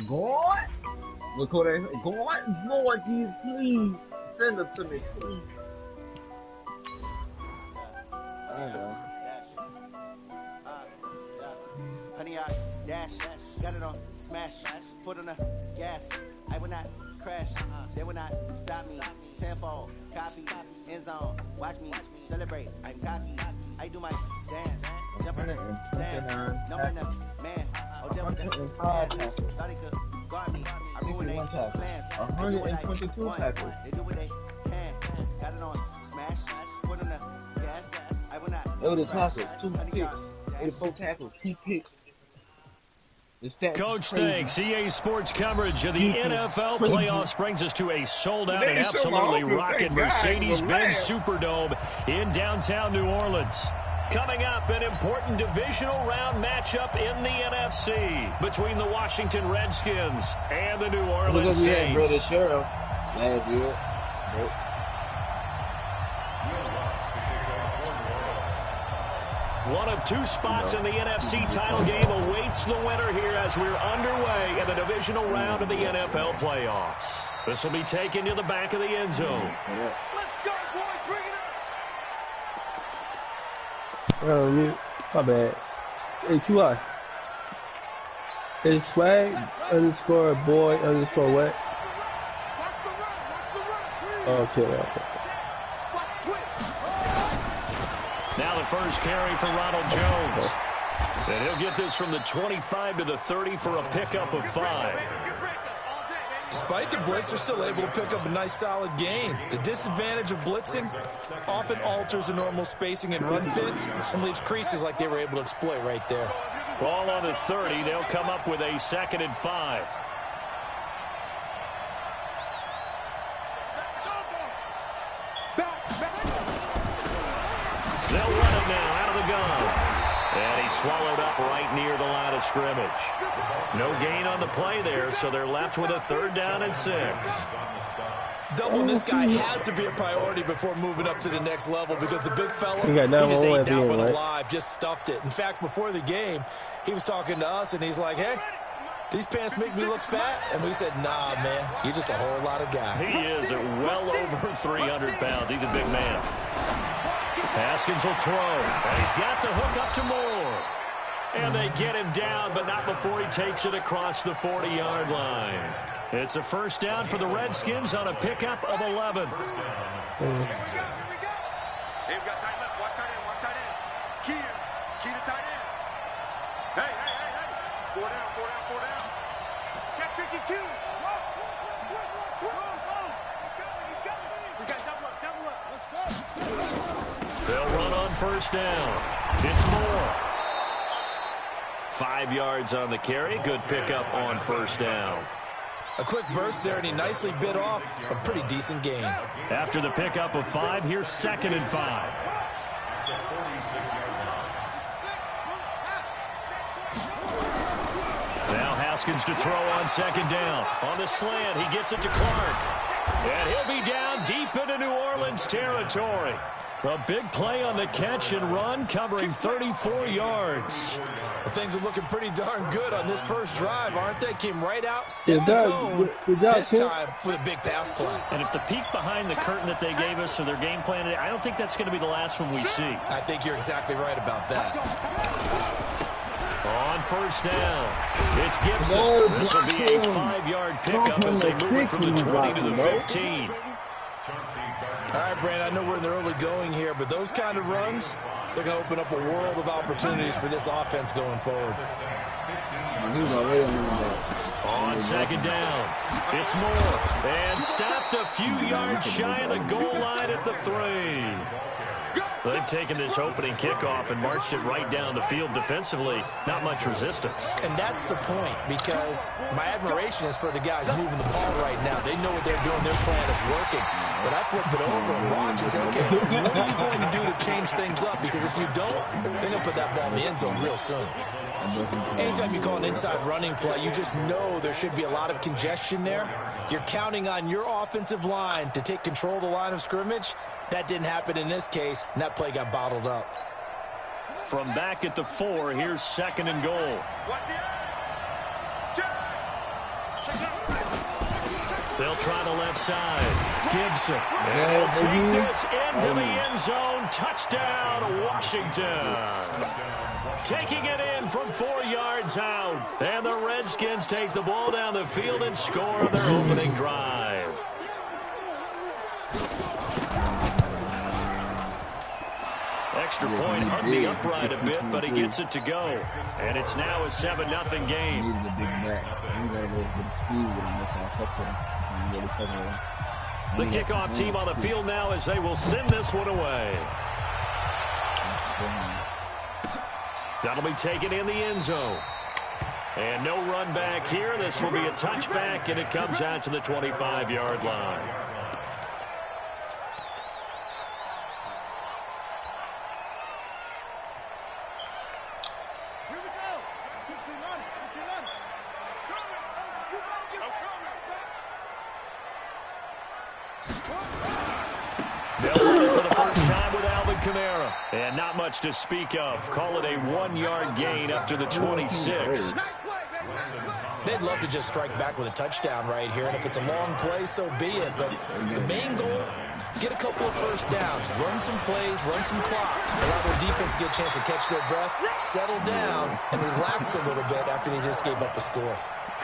God? Look what they say. God, Lord Jesus, please send it to me, please. Honey, I dash, got it on smash, foot on the gas. I will not crash, they will not stop me. Tenfold, copy, end zone, watch me celebrate. I'm cocky, I do my dance, jump in the stands, number in the man. Oh, devil with the dance, thought he could guard me. I ruined their plans. 122 tackles. They do what they can. Got it on smash, foot on the gas. I will not. They were the tackles, 2 picks. 84 tackles, 2 picks. Coach, thanks. EA Sports coverage of the NFL playoffs brings us to a sold-out and absolutely rocking Mercedes-Benz Superdome in downtown New Orleans. Coming up, an important divisional round matchup in the NFC between the Washington Redskins and the New Orleans Saints. One of 2 spots in the NFC title game awaits the winner here as we're underway in the divisional round of the NFL playoffs. This will be taken to the back of the end zone. Let's go, boys. Bring it up. Oh, mute. My bad. Hey, too high. It's swag underscore boy underscore what? Okay. Now the first carry for Ronald Jones. And he'll get this from the 25 to the 30 for a pickup of 5. Despite the blitz, they're still able to pick up a nice solid gain. The disadvantage of blitzing often alters the normal spacing and run fits and leaves creases like they were able to exploit right there. Ball on the 30. They'll come up with a 2nd and 5. They'll run it now out of the gun. And he's swallowed up right near the line of scrimmage. No gain on the play there, so they're left with a 3rd down and 6. Doubling this guy has to be a priority before moving up to the next level because the big fella, he just ate that one alive, just stuffed it. In fact, before the game, he was talking to us, and he's like, hey, these pants make me look fat? And we said, nah, man, you're just a whole lot of guy. He is well over 300 pounds. He's a big man. Haskins will throw, and he's got the hook up to Moore. And they get him down, but not before he takes it across the 40-yard line. It's a 1st down for the Redskins on a pickup of 11. Hey, we got tight left. Watch tight end. Watch tight end. Key to tight end. Hey. 4 down. Check 52. Whoa. He's coming. We got double up. Let's go. They'll run on 1st down. It's Moore. 5 yards on the carry. Good pickup on 1st down. A quick burst there, and he nicely bit off a pretty decent gain. After the pickup of 5, here's 2nd and 5. Now Haskins to throw on 2nd down. On the slant, he gets it to Clark. And he'll be down deep into New Orleans territory. A big play on the catch and run, covering 34 yards. Well, things are looking pretty darn good on this first drive, aren't they? Came right out, set the tone, this time with a big pass play. And if the peek behind the curtain that they gave us or their game plan, I don't think that's going to be the last one we see. I think you're exactly right about that. On 1st down, it's Gibson. This will be a 5-yard pickup as they move it from the 20 to the 15. All right, Brandon, I know we're in the early going here, but those kind of runs, they're going to open up a world of opportunities for this offense going forward. On 2nd down, it's Moore. And stopped a few yards shy of the goal line at the 3. They've taken this opening kickoff and marched it right down the field defensively. Not much resistance. And that's the point, because my admiration is for the guys moving the ball right now. They know what they're doing. Their plan is working. But I flip it over and watch and say, okay, what are you going to do to change things up? Because if you don't, they're going to put that ball in the end zone real soon. Anytime you call an inside running play, you just know there should be a lot of congestion there. You're counting on your offensive line to take control of the line of scrimmage. That didn't happen in this case, and that play got bottled up. From back at the 4, here's 2nd and goal. They'll try the left side. Gibson. And he'll take this into the end zone. Touchdown, Washington. Taking it in from 4 yards out. And the Redskins take the ball down the field and score on their opening drive. Extra point hung the upright a bit, but he gets it to go. And it's now a 7-0 game. The kickoff team on the field now as they will send this one away. That'll be taken in the end zone. And no run back here. This will be a touchback, and it comes out to the 25-yard line. And not much to speak of. Call it a 1-yard gain up to the 26. They'd love to just strike back with a touchdown right here, and if it's a long play, so be it. But the main goal, get a couple of first downs, run some plays, run some clock, allow their defense to get a chance to catch their breath, settle down, and relax a little bit after they just gave up a score.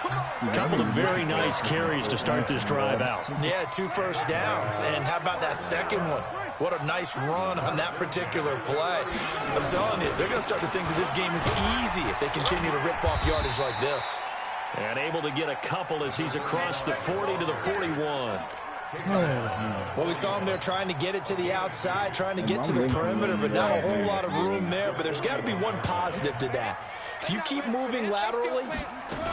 A couple of very nice carries to start this drive out. Yeah, 2 first downs. And how about that second one? What a nice run on that particular play. I'm telling you, they're going to start to think that this game is easy if they continue to rip off yardage like this. And able to get a couple as he's across the 40 to the 41. Well, we saw him there trying to get it to the outside, trying to get to the perimeter, but not a whole lot of room there. But there's got to be one positive to that. If you keep moving laterally,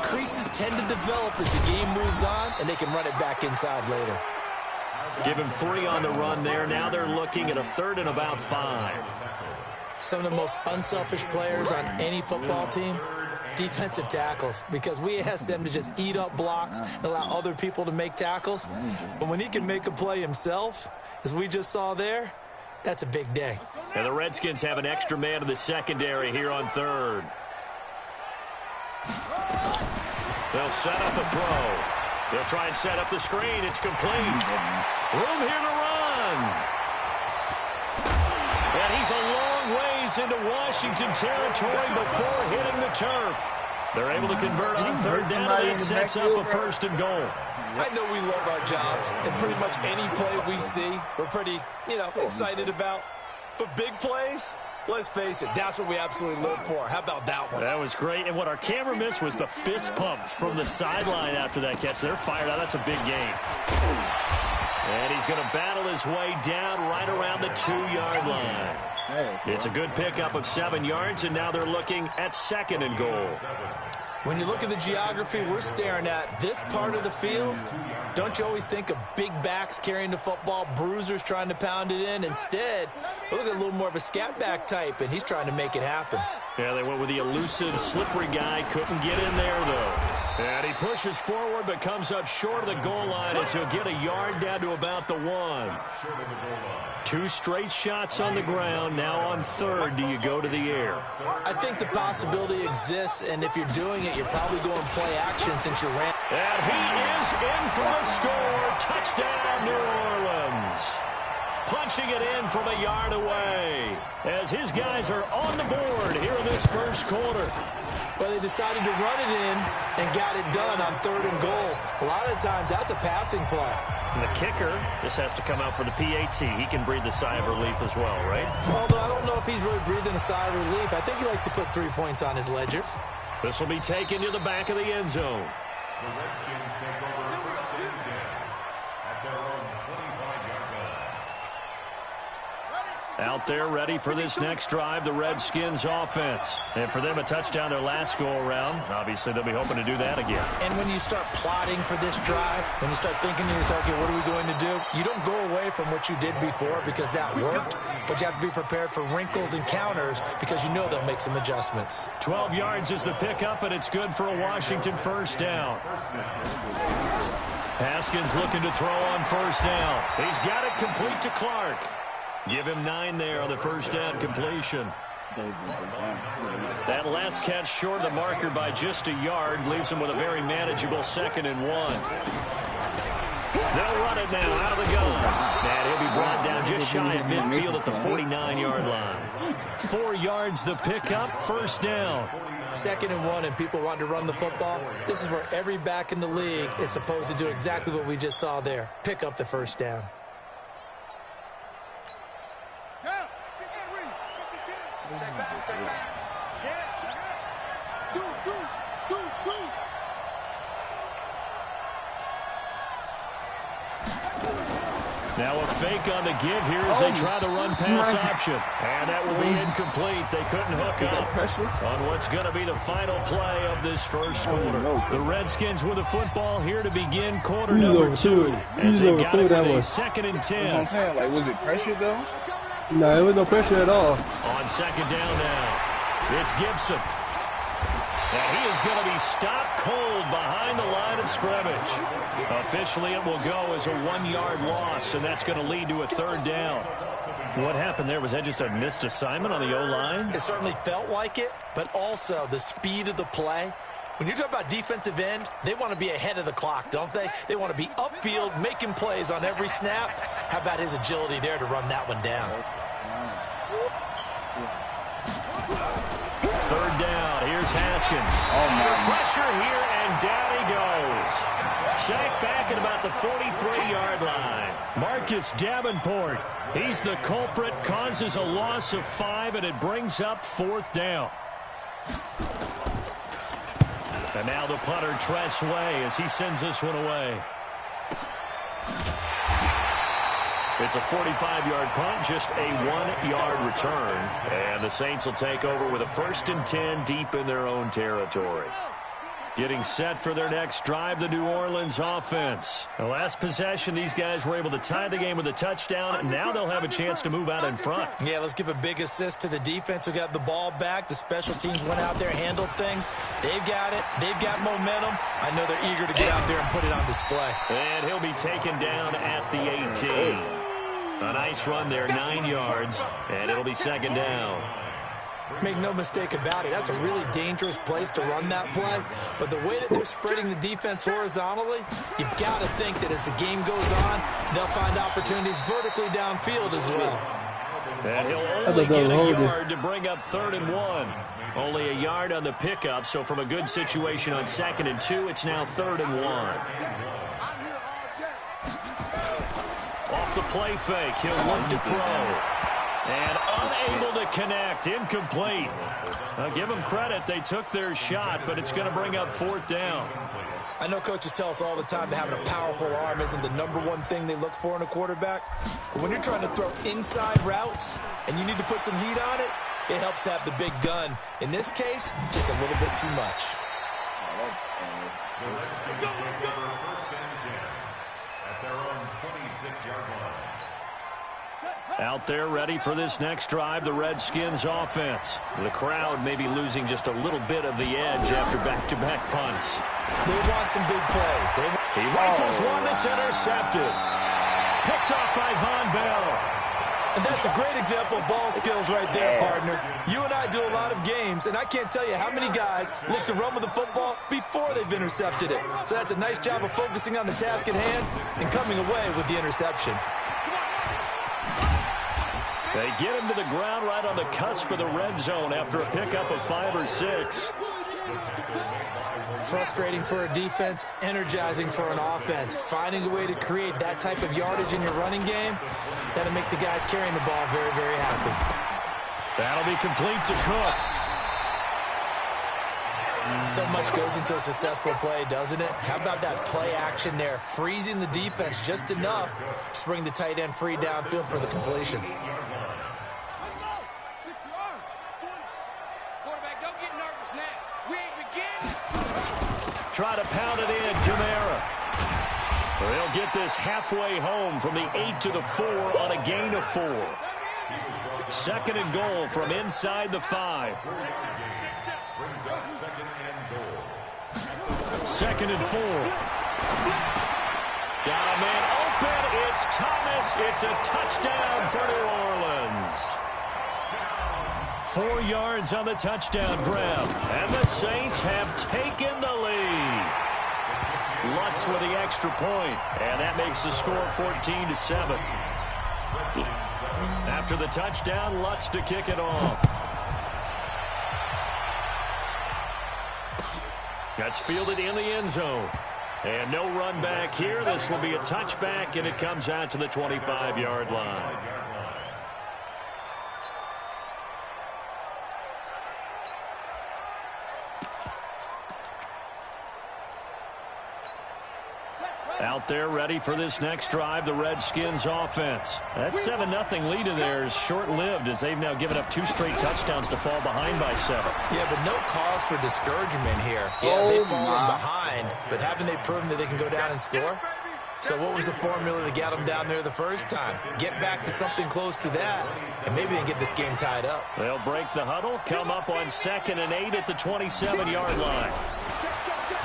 creases tend to develop as the game moves on, and they can run it back inside later. Give him 3 on the run there. Now they're looking at a 3rd and about 5. Some of the most unselfish players on any football team, defensive tackles, because we ask them to just eat up blocks and allow other people to make tackles. But when he can make a play himself, as we just saw there, that's a big day. And the Redskins have an extra man in the secondary here on 3rd. They'll set up a throw. They'll try and set up the screen. It's complete. Room here to run. And he's a long ways into Washington territory before hitting the turf. They're able to convert on 3rd down, and that sets up a 1st and goal. I know we love our jobs, and pretty much any play we see, we're pretty, excited about. But big plays, let's face it, that's what we absolutely live for. How about that one? That was great. And what our camera missed was the fist pump from the sideline after that catch. They're fired out. That's a big game. And he's going to battle his way down right around the 2-yard line. It's a good pickup of 7 yards, and now they're looking at 2nd and goal. When you look at the geography we're staring at, this part of the field, don't you always think of big backs carrying the football, bruisers trying to pound it in? Instead, look at a little more of a scat back type, and he's trying to make it happen. Yeah, they went with the elusive, slippery guy. Couldn't get in there, though. And he pushes forward, but comes up short of the goal line as he'll get a yard down to about the 1. 2 straight shots on the ground. Now on 3rd, do you go to the air? I think the possibility exists, and if you're doing it, you're probably going play action since you ran. And he is in for a score. Touchdown, New Orleans. Punching it in from a yard away as his guys are on the board here in this first quarter. But they decided to run it in and got it done on 3rd and goal. A lot of times, that's a passing play. And the kicker, this has to come out for the PAT. He can breathe a sigh of relief as well, right? Although I don't know if he's really breathing a sigh of relief. I think he likes to put 3 points on his ledger. This will be taken to the back of the end zone. The Redskins take over 1st and 10 at their own 25-yard line. Out there ready for this next drive, the Redskins offense. And for them, a touchdown their last go-around. Obviously, they'll be hoping to do that again. And when you start plotting for this drive, when you start thinking to yourself, okay, what are we going to do? You don't go away from what you did before because that worked, but you have to be prepared for wrinkles and counters because you know they'll make some adjustments. 12 yards is the pickup, and it's good for a Washington 1st down. Haskins looking to throw on 1st down. He's got it complete to Clark. Give him 9 there on the 1st down completion. That last catch short of the marker by just a yard leaves him with a very manageable 2nd and 1. They'll run it now out of the gun. And he'll be brought down just shy of midfield at the 49-yard line. 4 yards the pickup, first down. 2nd and 1, and people want to run the football. This is where every back in the league is supposed to do exactly what we just saw there. Pick up the first down. Now a fake on the give here as they try the run pass option. And that will be incomplete. They couldn't hook up on what's going to be the final play of this first quarter. The Redskins with the football here to begin quarter number 2. As they got it with a 2nd and 10. That's what I'm saying. Like, was it pressure, though? No, there was no pressure at all. On 2nd down now, it's Gibson. And he is going to be stopped cold behind the line of scrimmage. Officially, it will go as a 1-yard loss, and that's going to lead to a 3rd down. What happened there? Was that just a missed assignment on the O-line? It certainly felt like it, but also the speed of the play. When you're talking about defensive end, they want to be ahead of the clock, don't they? They want to be upfield, making plays on every snap. How about his agility there to run that one down? 3rd down. Here's Haskins. Pressure here, and down he goes. Sacked back at about the 43-yard line. Marcus Davenport. He's the culprit. Causes a loss of 5, and it brings up 4th down. And now the punter, Tress Way, as he sends this one away. It's a 45-yard punt, just a 1-yard return. And the Saints will take over with a 1st and 10 deep in their own territory. Getting set for their next drive, the New Orleans offense. The last possession, these guys were able to tie the game with a touchdown. Now they'll have a chance to move out in front. Yeah, let's give a big assist to the defense who got the ball back. The special teams went out there, handled things. They've got it. They've got momentum. I know they're eager to get out there and put it on display. And he'll be taken down at the 18. A nice run there, 9 yards, and it'll be 2nd down. Make no mistake about it, that's a really dangerous place to run that play. But the way that they're spreading the defense horizontally, you've got to think that as the game goes on, they'll find opportunities vertically downfield as well. And he'll only get a yard to bring up 3rd and 1. Only a yard on the pickup, so from a good situation on 2nd and 2, it's now 3rd and 1. Off the play fake, he'll look to throw. And unable to connect, incomplete. Now give them credit, they took their shot, but it's going to bring up 4th down. I know coaches tell us all the time that having a powerful arm isn't the #1 thing they look for in a quarterback. But when you're trying to throw inside routes and you need to put some heat on it, it helps have the big gun. In this case, just a little bit too much. Out there ready for this next drive, the Redskins offense. The crowd may be losing just a little bit of the edge after back-to-back punts. They want some big plays. He rifles one that's intercepted. Picked off by Von Bell. And that's a great example of ball skills right there, partner. You and I do a lot of games, and I can't tell you how many guys look to run with the football before they've intercepted it. So that's a nice job of focusing on the task at hand and coming away with the interception. They get him to the ground right on the cusp of the red zone after a pickup of 5 or 6. Frustrating for a defense, energizing for an offense. Finding a way to create that type of yardage in your running game, that'll make the guys carrying the ball very, very happy. That'll be complete to Cook. So much goes into a successful play, doesn't it? How about that play action there, freezing the defense just enough to bring the tight end free downfield for the completion. Try to pound it in, Kamara. They'll get this halfway home from the 8 to the 4 on a gain of 4. 2nd and goal from inside the 5. 2nd and 4. Got a man open. It's Thomas. It's a touchdown for New Orleans. 4 yards on the touchdown grab. And the Saints have taken the lead. connects with the extra point, and that makes the score 14-7. After the touchdown, Lutz to kick it off. That's fielded in the end zone. And no run back here. This will be a touchback, and it comes out to the 25-yard line. Out there ready for this next drive, the Redskins offense. That 7-0 lead of theirs short-lived as they've now given up 2 straight touchdowns to fall behind by 7. Yeah, but no cause for discouragement here. Yeah, they've fallen behind, but haven't they proven that they can go down and score? So what was the formula to get them down there the first time? Get back to something close to that, and maybe they can get this game tied up. They'll break the huddle, come up on 2nd and 8 at the 27-yard line.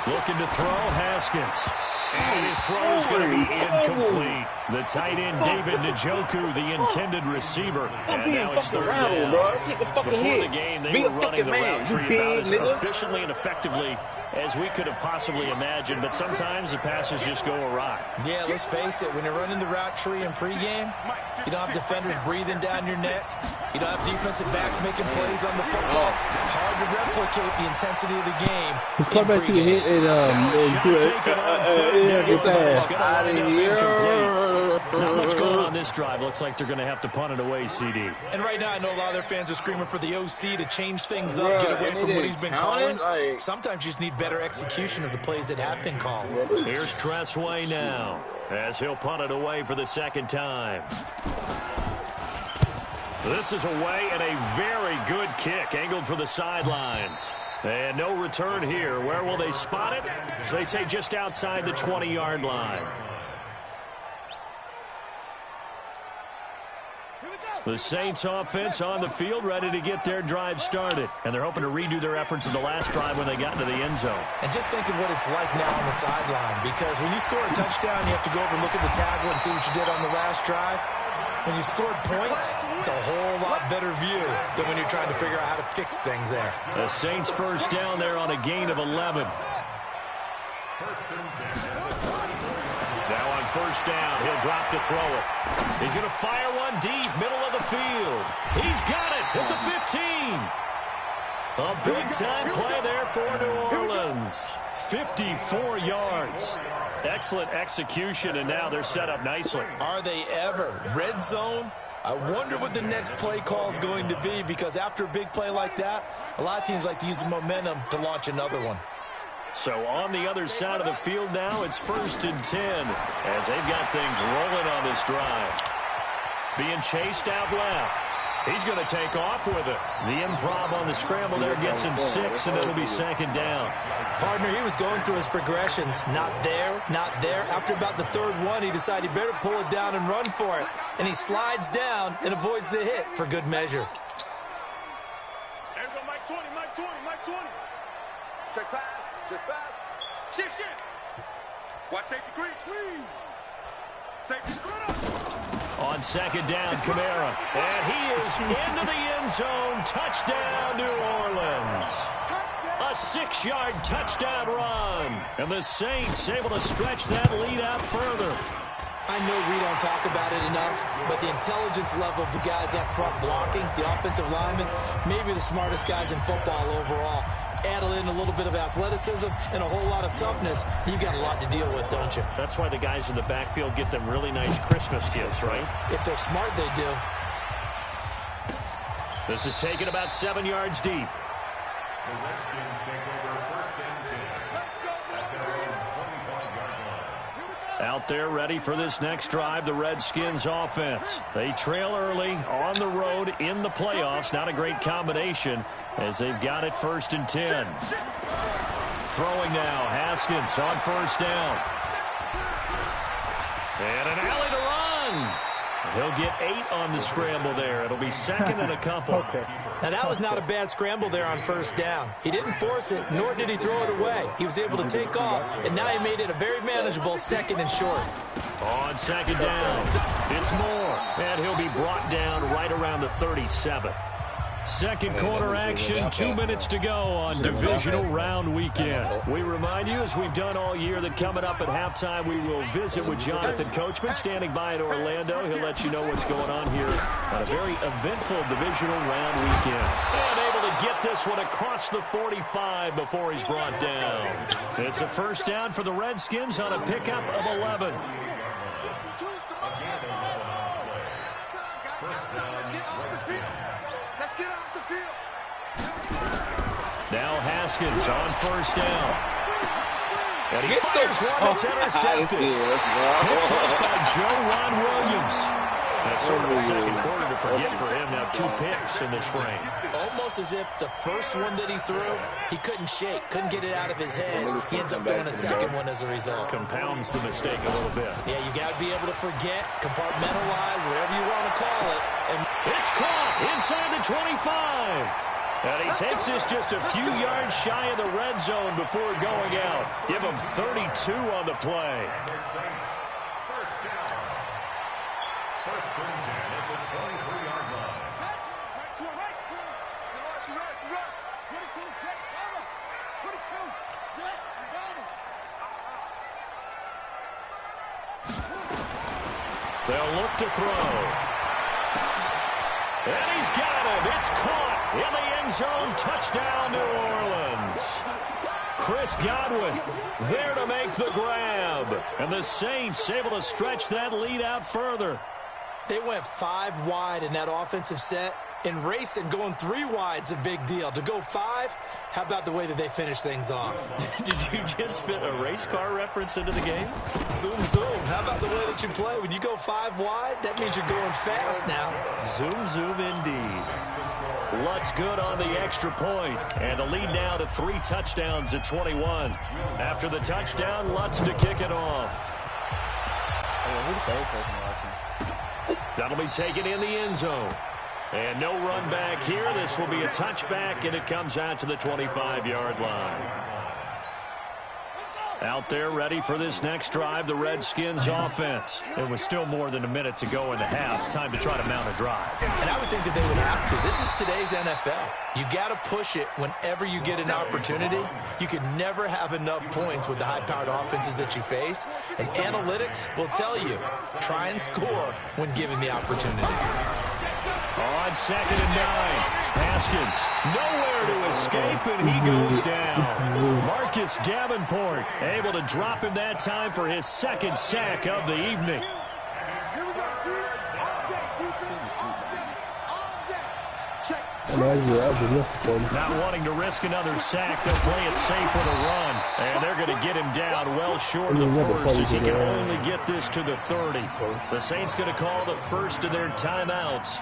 Looking to throw, Haskins. And his throw is going to be incomplete. The tight end, David Njoku, the intended receiver. And now it's 3rd down. Before the game, they were running the route tree about as efficiently and effectively as we could have possibly imagined. But sometimes the passes just go awry. Yeah, let's face it. When you're running the route tree in pregame, you don't have defenders breathing down your neck. You don't have defensive backs making plays on the football. Hard to replicate the intensity of the game. His quarterback should hit it, out of here. Not much going on this drive. Looks like they're going to have to punt it away, CD. And right now, I know a lot of their fans are screaming for the OC to change things up, get away from what he's been calling. Sometimes you just need better execution of the plays that have been called. Here's Tressway now, as he'll punt it away for the 2nd time. This is away and a very good kick, angled for the sidelines. And no return here. Where will they spot it? So they say just outside the 20-yard line. The Saints offense on the field, ready to get their drive started. And they're hoping to redo their efforts in the last drive when they got into the end zone. And just think of what it's like now on the sideline. Because when you score a touchdown, you have to go over and look at the tablet and see what you did on the last drive. When you scored points, it's a whole lot better view than when you're trying to figure out how to fix things there. The Saints first down there on a gain of 11. Now on first down, he'll drop to throw it. He's going to fire one deep, middle of the field. He's got it at the 15. A big-time play there for New Orleans. 54 yards. Excellent execution, and now they're set up nicely. Are they ever? Red zone? I wonder what the next play call is going to be, because after a big play like that, a lot of teams like to use the momentum to launch another one. So on the other side of the field now, it's 1st and 10 as they've got things rolling on this drive. Being chased out left. He's going to take off with it. The improv on the scramble there gets him 6, and it'll be 2nd down. Partner, he was going through his progressions. Not there, not there. After about the 3rd one, he decided he better pull it down and run for it. And he slides down and avoids the hit for good measure. There we go, Mike 20, Mike 20, Mike 20. Check pass, check pass. Shift, shift. Watch safety crease, please. Safety screen. On 2nd down, Kamara. And he is into the end zone. Touchdown, New Orleans. A 6-yard touchdown run. And the Saints able to stretch that lead out further. I know we don't talk about it enough, but the intelligence level of the guys up front blocking, the offensive linemen, maybe the smartest guys in football overall. Add in a little bit of athleticism and a whole lot of toughness, you've got a lot to deal with, don't you? That's why the guys in the backfield get them really nice Christmas gifts, right? If they're smart, they do. This is taken about 7 yards deep. The Redskins take over 1st and 10 at their own 25-yard line. Out there ready for this next drive, the Redskins offense. They trail early on the road in the playoffs. Not a great combination as they've got it 1st and 10. Throwing now, Haskins on 1st down. And an alley to run. He'll get 8 on the scramble there. It'll be 2nd and a couple. Now, that was not a bad scramble there on 1st down. He didn't force it, nor did he throw it away. He was able to take off, and now he made it a very manageable 2nd and short. On 2nd down, it's Moore. And he'll be brought down right around the 37. Second quarter action, 2 minutes to go on divisional round weekend. We remind you, as we've done all year, that coming up at halftime, we will visit with Jonathan Coachman, standing by in Orlando. He'll let you know what's going on here on a very eventful divisional round weekend. And able to get this one across the 45 before he's brought down. It's a first down for the Redskins on a pickup of 11. Now Haskins on first down. And he fires one that's intercepted. Picked up by Joe Williams. That's sort of a second quarter to forget for him. Now 2 picks in this frame. Almost as if the first one that he threw, he couldn't shake, couldn't get it out of his head. He ends up throwing a second one as a result. Compounds the mistake a little bit. Yeah, you got to be able to forget, compartmentalize, whatever you want to call it. And it's caught inside the 25. And he takes this just a few yards shy of the red zone before going out. Give him 32 on the play. First down. First and 10 at the 23-yard line. They'll look to throw. And he's got him. It's caught in the end zone. Touchdown, New Orleans. Chris Godwin there to make the grab. And the Saints able to stretch that lead out further. They went 5 wide in that offensive set. In racing, going 3 wide's a big deal. To go 5, how about the way that they finish things off? Did you just fit a race car reference into the game? Zoom, zoom. How about the way that you play? When you go 5 wide, that means you're going fast now. Zoom, zoom indeed. Lutz good on the extra point. And the lead now to 3 touchdowns at 21. After the touchdown, Lutz to kick it off. That'll be taken in the end zone. And no run back here. This will be a touchback, and it comes out to the 25-yard line. Out there ready for this next drive, the Redskins offense. It was still more than a minute to go in the half. Time to try to mount a drive. And I would think that they would have to. This is today's NFL. You got to push it whenever you get an opportunity. You can never have enough points with the high-powered offenses that you face. And analytics will tell you, try and score when given the opportunity. On 2nd and 9, Haskins nowhere to escape, and he goes down. Marcus Davenport able to drop him that time for his 2nd sack of the evening. Not wanting to risk another sack, they'll play it safe with a run. And they're going to get him down well short of the first, as he can only get this to the 30. The Saints going to call the first of their timeouts,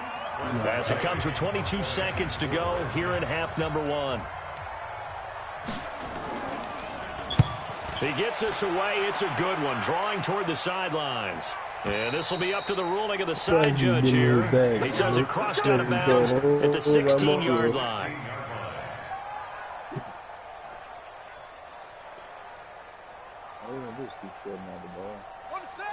as it comes with 22 seconds to go here in half number 1. He gets this away. It's a good one, drawing toward the sidelines. And this will be up to the ruling of the side judge here. He says it crossed out of bounds at the 16-yard line.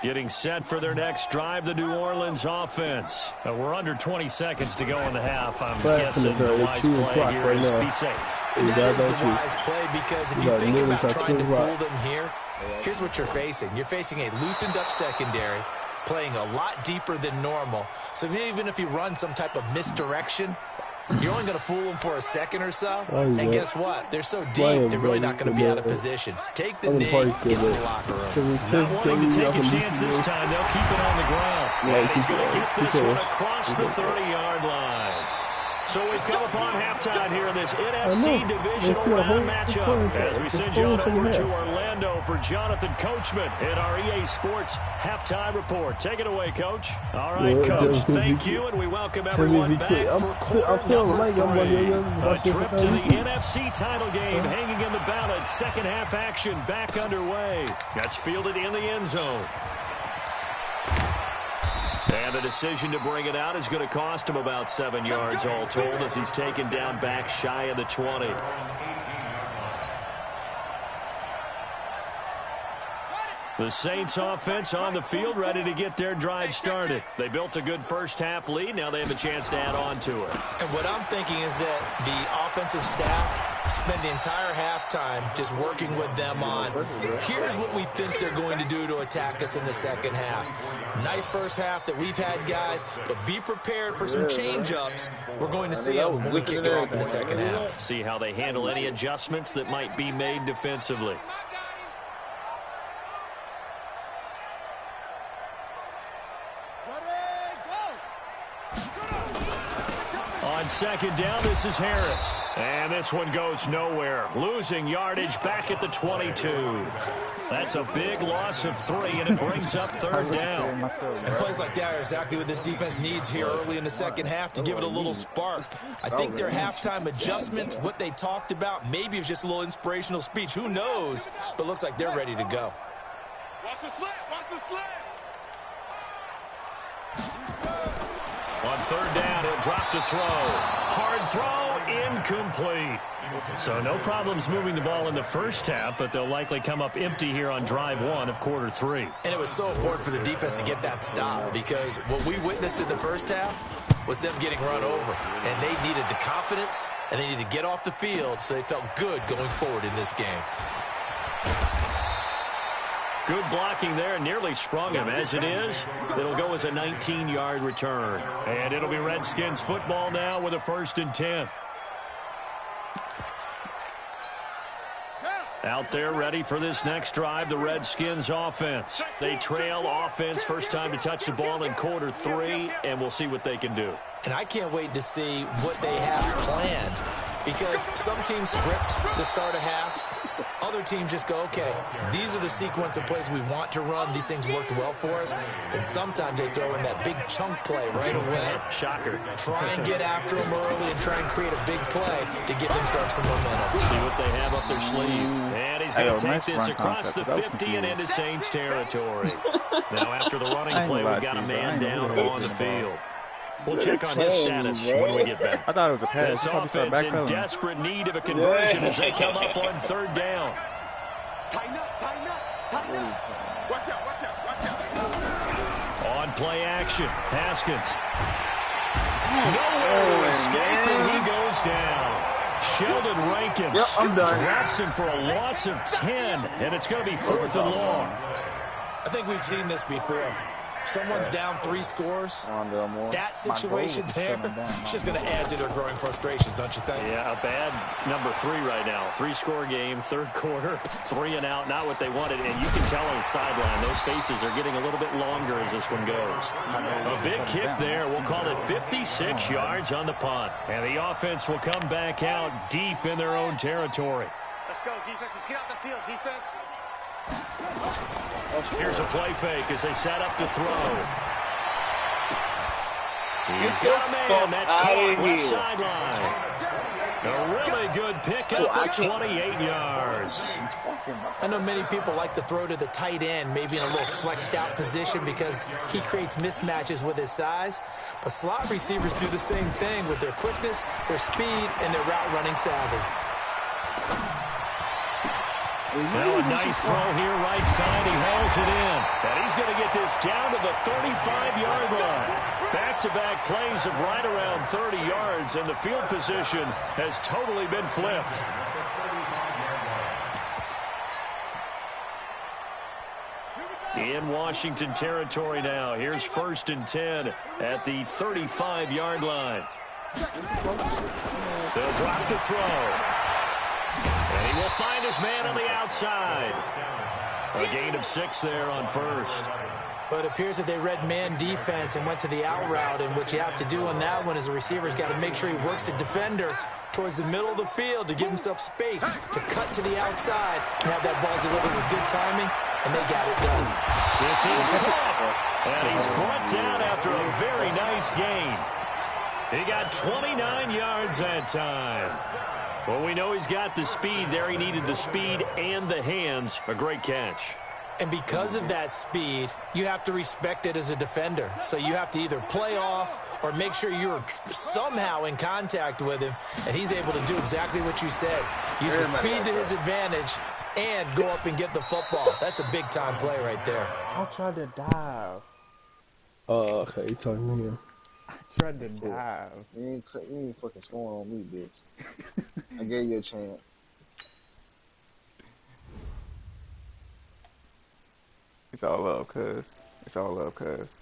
Getting set for their next drive, the New Orleans offense. We're under 20 seconds to go in the half. I'm guessing the wise play here is be safe. And that is the wise play, because if you think about trying to fool them here, here's what you're facing. You're facing a loosened-up secondary, playing a lot deeper than normal. So even if you run some type of misdirection, you're only going to fool them for a second or so. And guess what? They're so deep, they're really not going to be out of position. Take the knee, get to the locker room. Not wanting to take a chance this time, they'll keep it on the ground. And he's going to get this one across the 30-yard line. So we've come upon halftime here in this NFC divisional round matchup, as we send you on over to Orlando for Jonathan Coachman in our EA Sports halftime report. Take it away, Coach. All right, Coach, thank you, and we welcome everyone back for quarter number 3. A trip to the NFC title game hanging in the balance. Second half action back underway. That's fielded in the end zone. And the decision to bring it out is going to cost him about 7 yards all told, as he's taken down back shy of the 20. The Saints offense on the field, ready to get their drive started. They built a good first-half lead. Now they have a chance to add on to it. And what I'm thinking is that the offensive staff spend the entire halftime just working with them on, here's what we think they're going to do to attack us in the second half. Nice first half that we've had, guys, but be prepared for some change-ups. We're going to see them when we kick it off in the second half. See how they handle any adjustments that might be made defensively. On second down, this is Harris. And this one goes nowhere. Losing yardage back at the 22. That's a big loss of 3, and it brings up third down. And plays like that are exactly what this defense needs here early in the second half to give it a little spark. I think their halftime adjustment, what they talked about, maybe it was just a little inspirational speech. Who knows? But looks like they're ready to go. Watch the slant. Watch the slant. On third down, he'll drop to throw. Hard throw, incomplete. So no problems moving the ball in the first half, but they'll likely come up empty here on drive 1 of quarter 3. And it was so important for the defense to get that stop, because what we witnessed in the first half was them getting run over. And they needed the confidence, and they needed to get off the field so they felt good going forward in this game. Good blocking there, nearly sprung him. As it is, it'll go as a 19-yard return. And it'll be Redskins football now with a 1st and 10. Out there ready for this next drive, the Redskins offense. They trail offense, first time to touch the ball in quarter 3, and we'll see what they can do. And I can't wait to see what they have planned, because some teams script to start a half. Other teams just go, okay, these are the sequence of plays we want to run. These things worked well for us. And sometimes they throw in that big chunk play right away. Shocker. Try and get after them early and try and create a big play to get themselves some momentum. See what they have up their sleeve. And he's going to take this across the 50 and into Saints territory. Now after the running play, we've got a man down on the field. We'll check on his status when we get back. I thought it was a pass. This offense in desperate need of a conversion as they come up on third down. Tighten up, tighten up, tighten up. Watch out, watch out, watch out. On play action, Haskins. Nowhere to escape, and he goes down. Sheldon Rankins drops him for a loss of 10, and it's going to be 4th and long. I think we've seen this before. Someone's down 3 scores. That situation there is just going to add to their growing frustrations, don't you think? Yeah, a bad number 3 right now. 3-score game, third quarter, 3 and out, not what they wanted. And you can tell on the sideline, those faces are getting a little bit longer as this one goes. A big kick there. We'll call it 56 yards on the punt. And the offense will come back out deep in their own territory. Let's go, defense. Let's get out the field, defense. Here's a play fake as they set up to throw. He's got a man that's caught left sideline. A really good pickup at 28 yards. I know many people like to throw to the tight end, maybe in a little flexed out position because he creates mismatches with his size. But slot receivers do the same thing with their quickness, their speed, and their route running savvy. Now a nice throw here right side. He hauls it in. And he's going to get this down to the 35-yard line. Back-to-back plays of right around 30 yards, and the field position has totally been flipped. In Washington territory now. Here's 1st and 10 at the 35-yard line. They'll drop the throw. And he will find his man on the outside. A gain of 6 there on first. But it appears that they read man defense and went to the out route, and what you have to do on that one is the receiver's got to make sure he works the defender towards the middle of the field to give himself space to cut to the outside and have that ball delivered with good timing, and they got it done. This is caught, and he's brought down after a very nice gain. He got 29 yards that time. Well, we know he's got the speed there. He needed the speed and the hands. A great catch. And because of that speed, you have to respect it as a defender. So you have to either play off or make sure you're somehow in contact with him, and he's able to do exactly what you said. Use the speed to his advantage and go up and get the football. That's a big-time play right there. I tried to dive. Oh, okay, you talking to him. I tried to dive. You ain't fucking scoring on me, bitch. I gave you a chance. It's all love, cuz. It's all love, cuz.